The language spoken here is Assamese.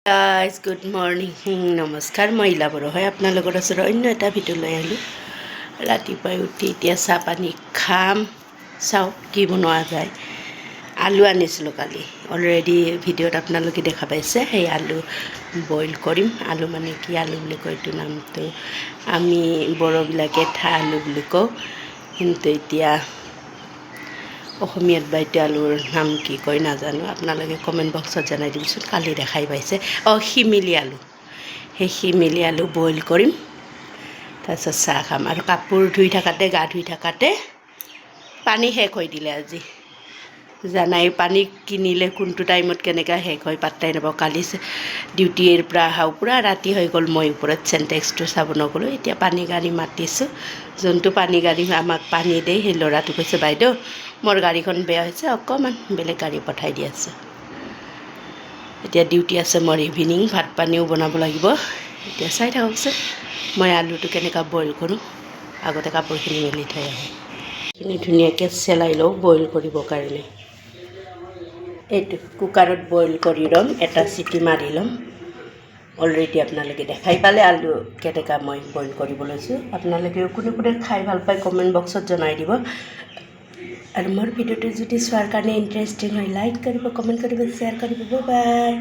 গাইজ গুড মৰ্ণিং নমস্কাৰ। মই ইলা বড়ো হয় আপোনালোকৰ ওচৰত অন্য এটা ভিডিঅ' লৈ আহিলোঁ। ৰাতিপুৱাই উঠি এতিয়া চাহ পানী খাম, চাওক কি বনোৱা যায়। আলু আনিছিলোঁ কালি, অলৰেডি ভিডিঅ'ত আপোনালোকে দেখা পাইছে। সেই আলু বইল কৰিম। আলু মানে কি আলু বুলি কয় এইটো নামটো আমি বড়োবিলাকে ঠা আলু বুলি কওঁ, কিন্তু এতিয়া অসমীয়াত বা এতিয়া আলুৰ নাম কি কয় নাজানো, আপোনালোকে কমেণ্ট বক্সত জনাই দিবচোন। কালি দেখাই পাইছে শিমিলি আলু, সেই শিমিলি আলু বইল কৰিম, তাৰপিছত চাহ খাম। আৰু কাপোৰ ধুই থাকাতে গা ধুই থাকাতে পানী শেষ হৈ দিলে। আজি জানাই পানী কিনিলে কোনটো টাইমত কেনেকৈ শেষ হয় পাত্তাই নাপাওঁ। কালি ডিউটিৰ পৰা অহাও পূৰা ৰাতি হৈ গ'ল। মই ওপৰত চেণ্টেক্সটো চাব নগ'লোঁ। এতিয়া পানী গাড়ী মাতিছোঁ, যোনটো পানী গাড়ী আমাক পানী দিয়ে সেই ল'ৰাটো কৈছে, বাইদেউ মোৰ গাড়ীখন বেয়া হৈছে, অকণমান বেলেগ গাড়ী পঠাই দি আছে। এতিয়া ডিউটি আছে মোৰ ইভিনিং, ভাত পানীও বনাব লাগিব। এতিয়া চাই থাককচোন মই আলুটো কেনেকৈ বইল কৰোঁ। আগতে কাপোৰখিনি মেলি থৈ আহোঁ, এইখিনি ধুনীয়াকৈ চেলাই লওঁ বইল কৰিবৰ কাৰণে। এইটো কুকাৰত বইল কৰি ল'ম, এটা চিটি মাৰি ল'ম। অলৰেডি আপোনালোকে দেখাই পালে আলু কেনেকৈ মই বইল কৰিব লৈছোঁ। আপোনালোকেও কোনে কোনে খাই ভাল পায় কমেণ্ট বক্সত জনাই দিব। আৰু মোৰ ভিডিঅ'টো যদি চোৱাৰ কাৰণে ইণ্টাৰেষ্টিং হয় লাইক কৰিব, কমেণ্ট কৰিব, শ্বেয়াৰ কৰিব। Bye bye.